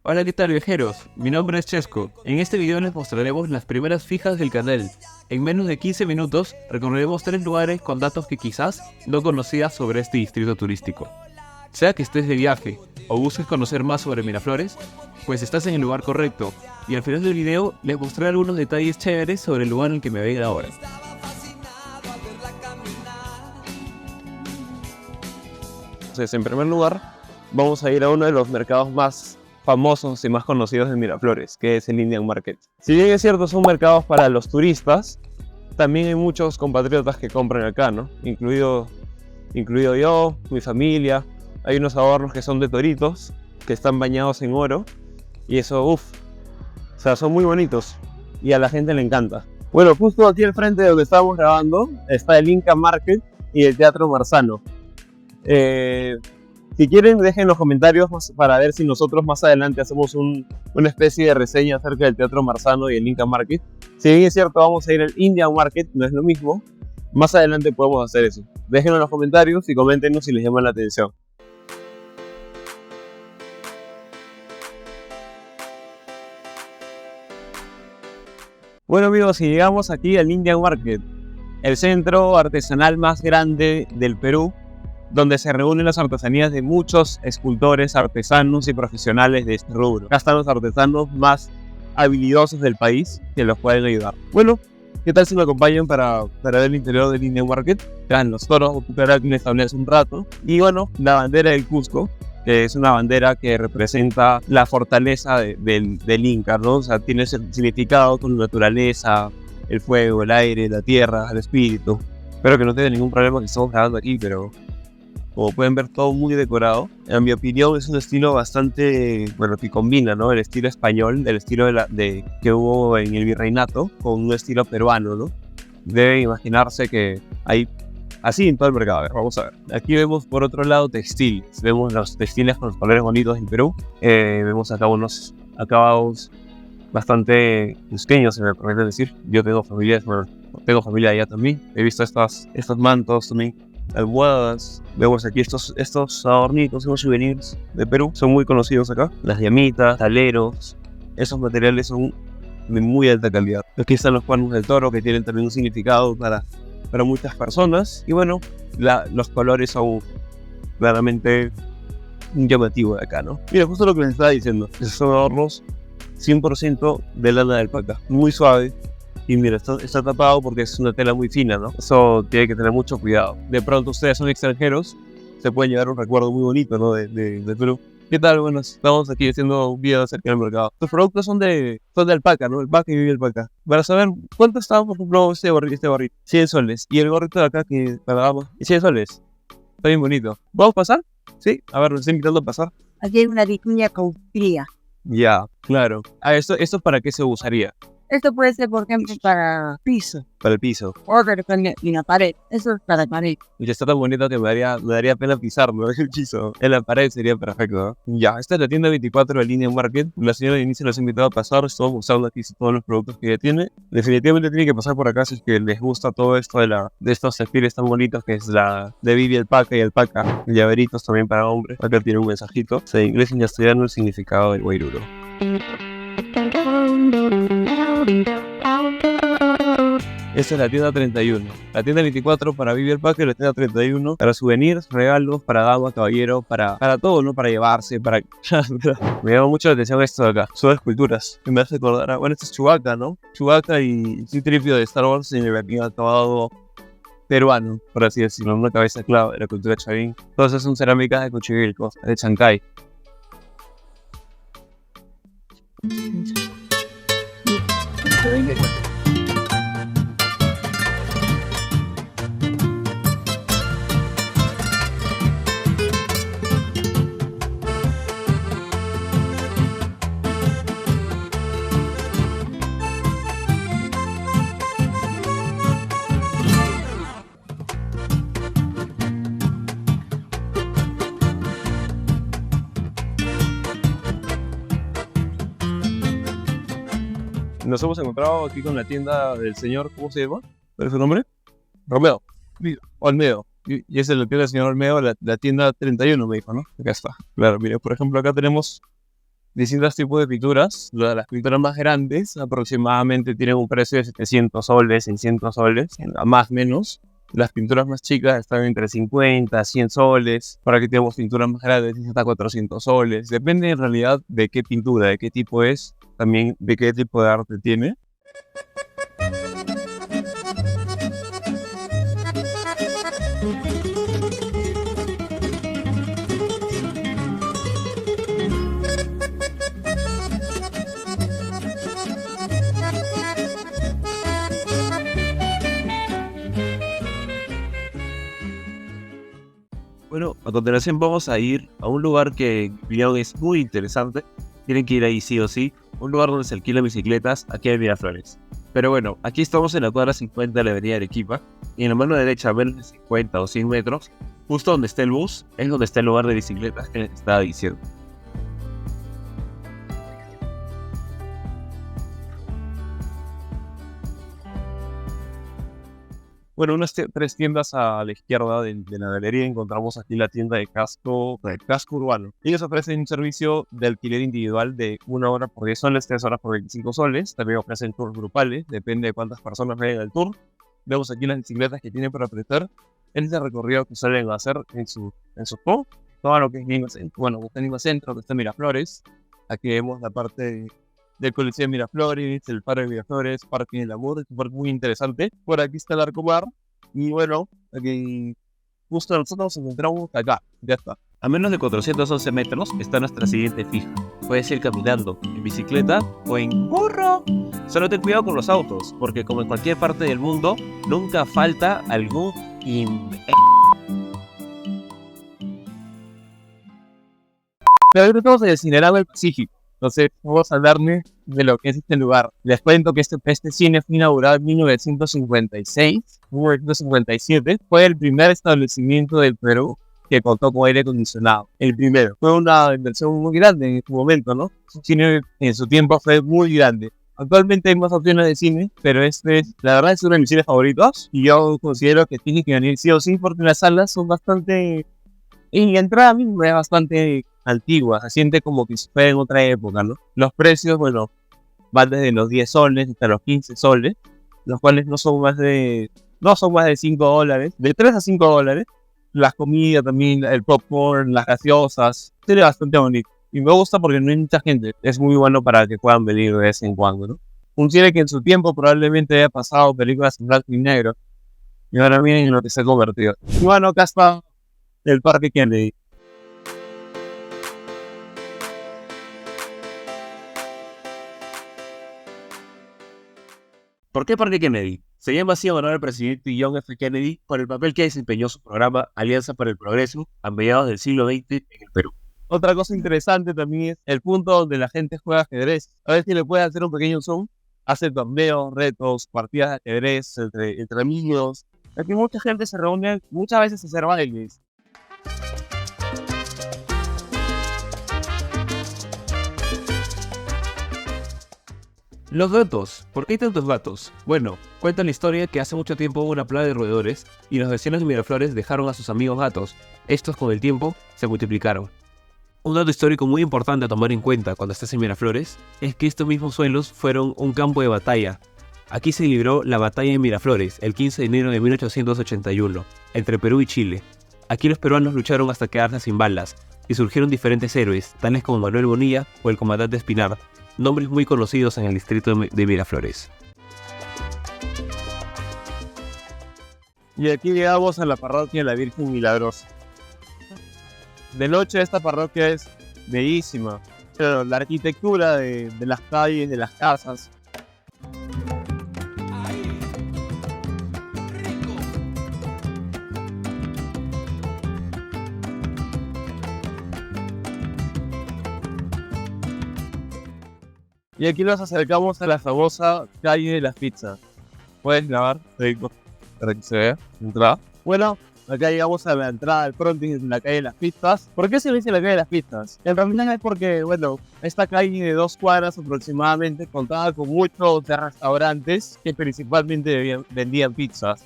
Hola, ¿qué tal, viajeros? Mi nombre es Chesco. En este video les mostraremos las primeras fijas del canal. En menos de 15 minutos recorreremos 3 lugares con datos que quizás no conocías sobre este distrito turístico. Sea que estés de viaje o busques conocer más sobre Miraflores, pues estás en el lugar correcto. Y al final del video les mostraré algunos detalles chéveres sobre el lugar en el que me voy a ir ahora. Entonces, en primer lugar, vamos a ir a uno de los mercados más famosos y más conocidos de Miraflores, que es el Indian Market. Si bien es cierto, son mercados para los turistas, también hay muchos compatriotas que compran acá, ¿no? Incluido yo, mi familia. Hay unos adornos que son de toritos, que están bañados en oro, y eso, o sea, son muy bonitos, y a la gente le encanta. Bueno, justo aquí al frente de donde estamos grabando, está el Indian Market y el Teatro Marzano. Si quieren, dejen en los comentarios para ver si nosotros más adelante hacemos una especie de reseña acerca del Teatro Marzano y el Indian Market. Si bien es cierto, vamos a ir al Indian Market, no es lo mismo. Más adelante podemos hacer eso. Déjenlo en los comentarios y coméntenos si les llama la atención. Bueno amigos, y llegamos aquí al Indian Market, el centro artesanal más grande del Perú, donde se reúnen las artesanías de muchos escultores, artesanos y profesionales de este rubro. Acá están los artesanos más habilidosos del país que los pueden ayudar. Bueno, ¿qué tal si me acompañan para ver el interior del Indian Market? Vean los toros, que les hablé hace un rato. Y bueno, la bandera del Cusco, que es una bandera que representa la fortaleza del Inca, ¿no? O sea, tiene significado con la naturaleza, el fuego, el aire, la tierra, el espíritu. Espero que no tengan ningún problema que estamos grabando aquí, pero como pueden ver, todo muy decorado. En mi opinión, es un estilo bastante, bueno, que combina, ¿no? El estilo español, el estilo que hubo en el virreinato, con un estilo peruano, ¿no? Deben imaginarse que hay así en todo el mercado. A ver, vamos a ver. Aquí vemos por otro lado textiles. Vemos los textiles con los colores bonitos en Perú. Vemos acá unos acabados bastante pequeños, se me permite decir. Yo tengo familia allá también. He visto estos mantos también, almohadas. Vemos aquí estos adornitos, unos souvenirs de Perú, son muy conocidos acá. Las llamitas, taleros, esos materiales son de muy alta calidad. Aquí están los cuernos del toro, que tienen también un significado para muchas personas. Y bueno, los colores son claramente un llamativo de acá, ¿no? Mira, justo lo que les estaba diciendo, esos son adornos 100% de lana de alpaca, muy suave. Y mira, está tapado porque es una tela muy fina, ¿no? Eso tiene que tener mucho cuidado. De pronto ustedes son extranjeros, se pueden llevar un recuerdo muy bonito, ¿no? de Perú. ¿Qué tal? Bueno, estamos aquí haciendo un video acerca del mercado. Los productos son de alpaca, ¿no? Alpaca y vive alpaca. Para saber cuánto está, por ejemplo, este barril, 100 soles. Y el gorrito de acá que pagamos, 100 soles. Está bien bonito. ¿Vamos a pasar? Sí. A ver, nos está invitando a pasar. Aquí hay una vicuña con fría. Ya, claro. ¿Esto para qué se usaría? Esto puede ser, por ejemplo, para piso. Para el piso. O para la pared. Eso es para pared. Y está tan bonito que me daría pena pisarlo, el piso. En la pared sería perfecto, ¿no? Ya, esta es la tienda 24 de Indian Market. La señora de inicio nos ha invitado a pasar. Estamos mostrando aquí todos los productos que ella tiene. Definitivamente tiene que pasar por acá si es que les gusta todo esto de estos textiles tan bonitos, que es la de Vivi Alpaca y Alpaca. Llaveritos también para hombres. Acá tiene un mensajito. En inglés y en castellano el significado del guairuro. Esta es la tienda 31. La tienda 24 para Vivi Alpaca y la tienda 31 para souvenirs, regalos, para dama, caballero, para todo, ¿no? Para llevarse, para... Me llama mucho la atención esto de acá. Son esculturas. Me hace acordar a... Bueno, este es Chewbacca, ¿no? Chewbacca y C-3PO de Star Wars en el acabado peruano, por así decirlo. Una cabeza clave de la cultura chavín. Todas esas son cerámicas de Cochivilco, de Chancay. Nos hemos encontrado aquí con la tienda del señor, ¿cómo se llama? ¿Cuál es su nombre? Romeo. Olmedo. Y esa es la tienda del señor Olmedo, la tienda 31 me dijo, ¿no? Acá está. Claro, mire, por ejemplo, acá tenemos distintos tipos de pinturas. Las pinturas más grandes aproximadamente tienen un precio de 700 soles, 600 soles, a más o menos. Las pinturas más chicas están entre 50, 100 soles. Para que tenemos pinturas más grandes, hasta 400 soles. Depende en realidad de qué pintura, de qué tipo es, también de qué tipo de arte tiene. Bueno, a continuación vamos a ir a un lugar que en mi opinión es muy interesante. Tienen que ir ahí sí o sí. Un lugar donde se alquilan bicicletas aquí en Miraflores. Pero bueno, aquí estamos en la cuadra 50 de la avenida Arequipa. Y en la mano derecha, a menos de 50 o 100 metros, justo donde está el bus, es donde está el lugar de bicicletas que les estaba diciendo. Bueno, unas 3 tiendas a la izquierda de la galería encontramos aquí la tienda de casco urbano. Ellos ofrecen un servicio de alquiler individual de 1 hora por 10 soles, 3 horas por 25 soles. También ofrecen tours grupales, depende de cuántas personas vayan al tour. Vemos aquí las bicicletas que tienen para prestar en ese recorrido que suelen hacer en su tour. Todo lo que es Lima Centro. Bueno, está en Lima Centro, que está en Miraflores. Aquí vemos la parte del Coliseo de Miraflores, el Faro de Miraflores, Parque del Amor, es un parque muy interesante. Por aquí está el Arcomar, y bueno, aquí justo nosotros nos encontramos acá, ya está. A menos de 411 metros está nuestra siguiente fija. Puedes ir caminando, en bicicleta o en burro. Solo ten cuidado con los autos, porque como en cualquier parte del mundo, nunca falta algún Pero ahorita estamos en el Cinerama del Pacífico. Entonces, vamos a hablarles de lo que es este lugar. Les cuento que este cine fue inaugurado en 1956, 1957. Fue el primer establecimiento del Perú que contó con aire acondicionado. El primero. Fue una inversión muy grande en su momento, ¿no? El cine en su tiempo fue muy grande. Actualmente hay más opciones de cine, pero la verdad es uno de mis cines favoritos. Y yo considero que tiene que venir sí o sí, porque las salas son bastante... Y la entrada misma es bastante antigua, se siente como que fue en otra época, ¿no? Los precios, bueno, van desde los 10 soles hasta los 15 soles, los cuales no son más de 5 dólares, de 3 a 5 dólares. Las comidas también, el popcorn, las gaseosas, tiene bastante bonito. Y me gusta porque no hay mucha gente, es muy bueno para que puedan venir de vez en cuando, ¿no? Un cine que en su tiempo probablemente haya pasado películas en blanco y negro, y ahora miren en lo que se ha convertido. Y bueno, acá está el Parque Kennedy. ¿Por qué Parque Kennedy? Se llama así en honor al presidente John F. Kennedy por el papel que desempeñó su programa Alianza para el Progreso a mediados del siglo XX en el Perú. Otra cosa interesante también es el punto donde la gente juega ajedrez. A ver si le puede hacer un pequeño zoom. Hace torneos, retos, partidas de ajedrez entre amigos. Aquí mucha gente se reúne, muchas veces a hacer bailes. Los gatos. ¿Por qué hay tantos gatos? Bueno, cuentan la historia que hace mucho tiempo hubo una plaga de roedores y los vecinos de Miraflores dejaron a sus amigos gatos. Estos con el tiempo se multiplicaron. Un dato histórico muy importante a tomar en cuenta cuando estés en Miraflores es que estos mismos suelos fueron un campo de batalla. Aquí se libró la batalla de Miraflores el 15 de enero de 1881 entre Perú y Chile. Aquí los peruanos lucharon hasta quedarse sin balas y surgieron diferentes héroes, tales como Manuel Bonilla o el comandante Espinar, nombres muy conocidos en el distrito de Miraflores. Y aquí llegamos a la parroquia de la Virgen Milagrosa. De noche esta parroquia es bellísima. Pero la arquitectura de las calles, de las casas. Y aquí nos acercamos a la famosa calle de las pizzas. Puedes grabar, para que se vea, entrada. Bueno, acá llegamos a la entrada del frontis de la calle de las pizzas. ¿Por qué se le dice la calle de las pizzas? En realidad es porque, bueno, esta calle de 2 cuadras aproximadamente contaba con muchos restaurantes que principalmente vendían pizzas.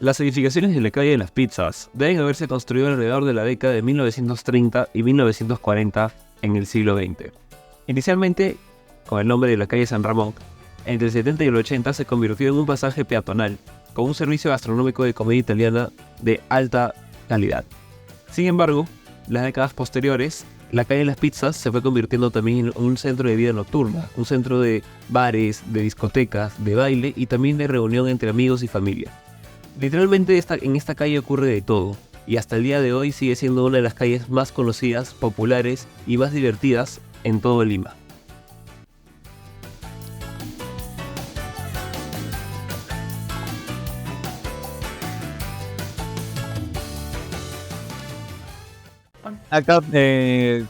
Las edificaciones de la calle de las pizzas deben haberse construido alrededor de la década de 1930 y 1940 en el siglo XX. Inicialmente, con el nombre de la calle San Ramón, entre el 70 y el 80 se convirtió en un pasaje peatonal, con un servicio gastronómico de comida italiana de alta calidad. Sin embargo, las décadas posteriores, la calle de las pizzas se fue convirtiendo también en un centro de vida nocturna, un centro de bares, de discotecas, de baile y también de reunión entre amigos y familia. Literalmente en esta calle ocurre de todo, y hasta el día de hoy sigue siendo una de las calles más conocidas, populares y más divertidas en todo Lima. Acá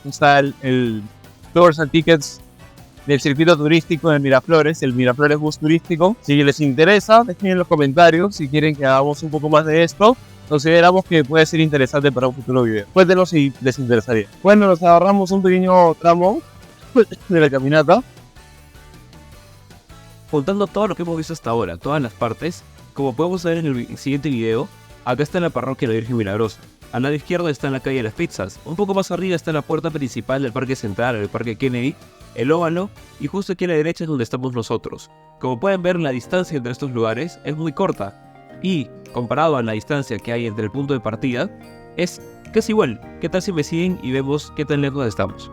está el Tours and Tickets del circuito turístico de Miraflores, el Miraflores Bus Turístico. Si les interesa, dejen en los comentarios si quieren que hagamos un poco más de esto. Consideramos que puede ser interesante para un futuro video. Cuéntenos si les interesaría. Bueno, nos agarramos un pequeño tramo de la caminata. Juntando todo lo que hemos visto hasta ahora, todas las partes, como podemos ver en el siguiente video, acá está la parroquia de la Virgen Milagrosa. Al lado izquierdo está en la calle de las Pizzas. Un poco más arriba está la puerta principal del Parque Central, el Parque Kennedy, el Óvalo, y justo aquí a la derecha es donde estamos nosotros. Como pueden ver, la distancia entre estos lugares es muy corta. Y, comparado a la distancia que hay entre el punto de partida, es casi igual. ¿Qué tal si me siguen y vemos qué tan lejos estamos?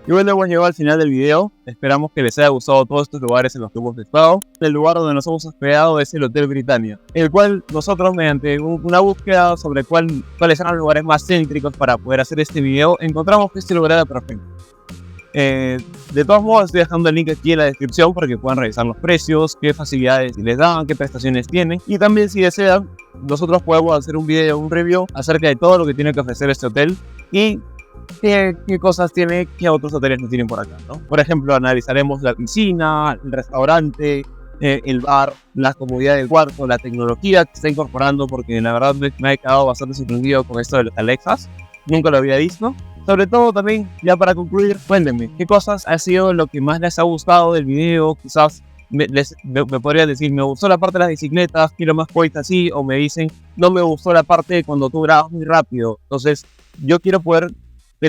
Y bueno, hemos llegado al final del video. Esperamos que les haya gustado todos estos lugares en los que hemos estado. El lugar donde nos hemos hospedado es el Hotel Britannia, el cual nosotros, mediante una búsqueda sobre cuáles eran los lugares más céntricos para poder hacer este video, encontramos que este lugar era perfecto. De todos modos, estoy dejando el link aquí en la descripción para que puedan revisar los precios, qué facilidades les dan, qué prestaciones tienen. Y también, si desean, nosotros podemos hacer un video, un review acerca de todo lo que tiene que ofrecer este hotel y qué cosas tiene que otros hoteles no tienen por acá, ¿no? Por ejemplo, analizaremos la piscina, el restaurante, el bar, la comodidad del cuarto, la tecnología que está incorporando, porque la verdad me he quedado bastante sorprendido con esto de los Alexas. Nunca lo había visto. Sobre todo también, ya para concluir, cuéntenme, ¿qué cosas ha sido lo que más les ha gustado del video? Quizás me podrían decir, me gustó la parte de las bicicletas, quiero más points así, o me dicen, no me gustó la parte de cuando tú grabas muy rápido. Entonces, yo quiero poder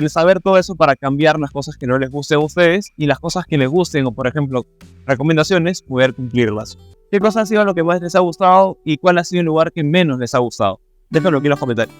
saber todo eso para cambiar las cosas que no les gusten a ustedes y las cosas que les gusten, o por ejemplo, recomendaciones, poder cumplirlas. ¿Qué cosas ha sido lo que más les ha gustado y cuál ha sido el lugar que menos les ha gustado? Déjenlo aquí en los comentarios.